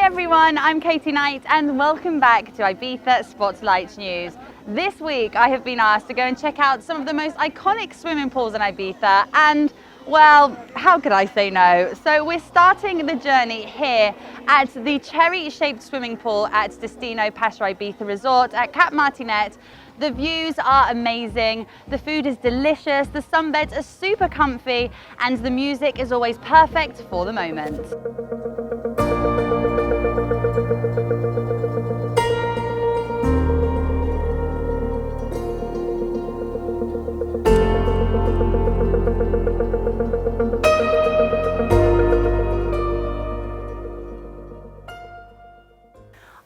everyone, I'm Katie Knight and welcome back to Ibiza Spotlight News. This week I have been asked to go and check out some of the most iconic swimming pools in Ibiza and, well, how could I say no? So we're starting the journey here at the cherry-shaped swimming pool at Destino Pacha Ibiza Resort at Cap Martinet. The views are amazing, the food is delicious, the sunbeds are super comfy, and the music is always perfect for the moment.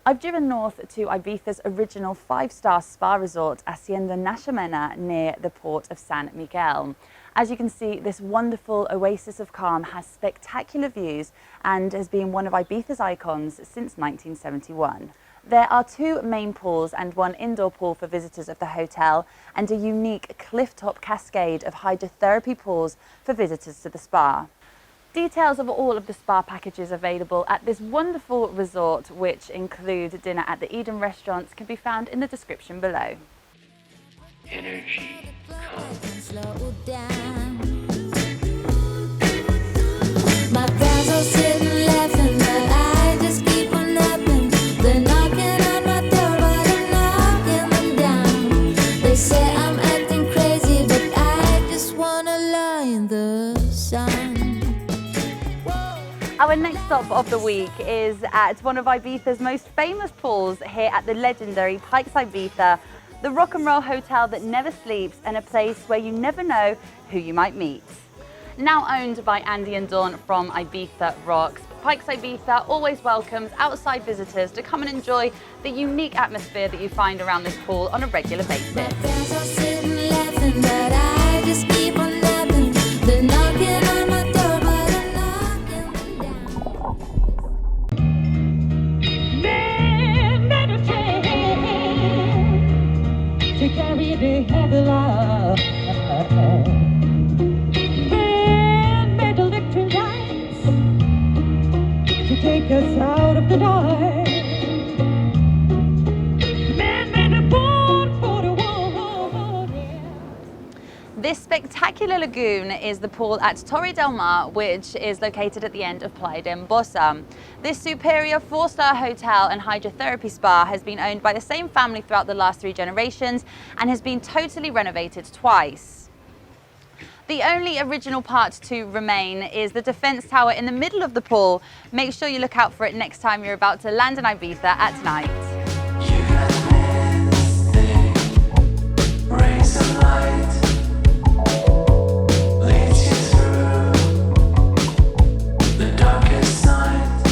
I've driven north to Ibiza's original 5-star spa resort, Hacienda Xamena, near the port of San Miguel. As you can see, this wonderful oasis of calm has spectacular views and has been one of Ibiza's icons since 1971. There are 2 main pools and 1 indoor pool for visitors of the hotel and a unique cliff-top cascade of hydrotherapy pools for visitors to the spa. Details of all of the spa packages available at this wonderful resort, which include dinner at the Eden restaurants, can be found in the description below. Energy Slow down. My friends are sitting laughing, but I just keep on rapping. They're knocking on my door, but I'm knocking them down. They say I'm acting crazy, but I just wanna lie in the sun. Our next stop of the week is at one of Ibiza's most famous pools here at the legendary Pikes Ibiza, the rock and roll hotel that never sleeps and a place where you never know who you might meet. Now owned by Andy and Dawn from Ibiza Rocks, Pikes Ibiza always welcomes outside visitors to come and enjoy the unique atmosphere that you find around this pool on a regular basis. My friends are sitting laughing, but I just keep on rapping. They're knocking on my door, but I'm knocking them down. Men meditate to carry the heavy life. Men made electric lights to take us out of the dark. Men made a board for the world. This spectacular lagoon is the pool at Torre del Mar, which is located at the end of Playa de Embosa. This superior 4-star hotel and hydrotherapy spa has been owned by the same family throughout the last 3 generations and has been totally renovated twice. The only original part to remain is the defense tower in the middle of the pool. Make sure you look out for it next time you're about to land in Ibiza at night. You got this thing, rays of light, leads you through the darkest night.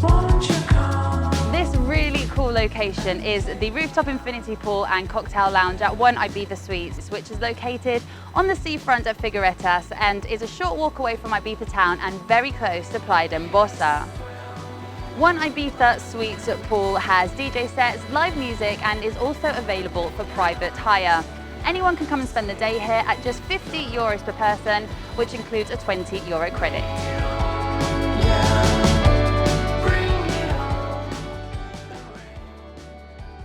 Won't you come? This really cool location is the rooftop infinity pool and cocktail lounge at One Ibiza Suites, which is located on the seafront at Figueretas and is a short walk away from Ibiza town and very close to Playa de Embosa. One Ibiza Suites pool has DJ sets, live music and is also available for private hire. Anyone can come and spend the day here at just €50 per person, which includes a €20 credit.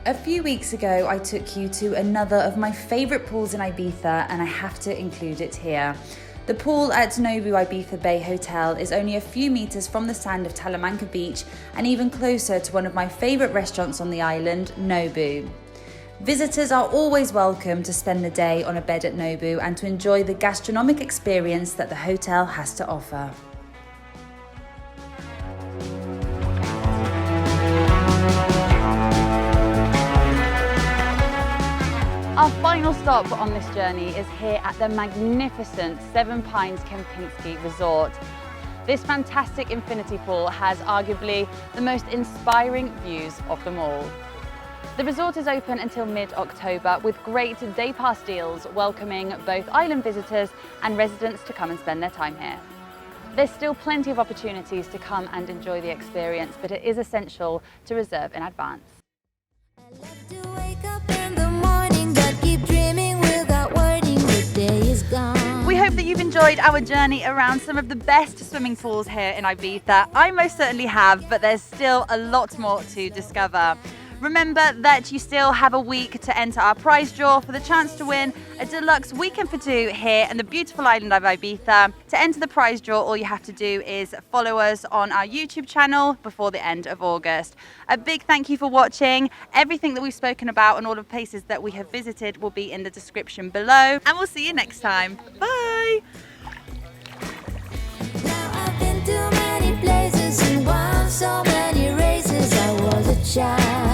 A few weeks ago, I took you to another of my favourite pools in Ibiza, and I have to include it here. The pool at Nobu Ibiza Bay Hotel is only a few metres from the sand of Talamanca Beach and even closer to one of my favourite restaurants on the island, Nobu. Visitors are always welcome to spend the day on a bed at Nobu and to enjoy the gastronomic experience that the hotel has to offer. Our final stop on this journey is here at the magnificent 7 Pines Kempinski Resort. This fantastic infinity pool has arguably the most inspiring views of them all. The resort is open until mid-October with great day pass deals welcoming both island visitors and residents to come and spend their time here. There's still plenty of opportunities to come and enjoy the experience, but it is essential to reserve in advance. I love to wake up in the morning, but keep dreaming without wording. The day is gone. We hope that you've enjoyed our journey around some of the best swimming pools here in Ibiza. I most certainly have, but there's still a lot more to discover. Remember that you still have a week to enter our prize draw for the chance to win a deluxe weekend for two here in the beautiful island of Ibiza. To enter the prize draw, all you have to do is follow us on our YouTube channel before the end of August. A big thank you for watching. Everything that we've spoken about and all the places that we have visited will be in the description below. And we'll see you next time. Bye! Now I've been to many places and won so many races. I was a child.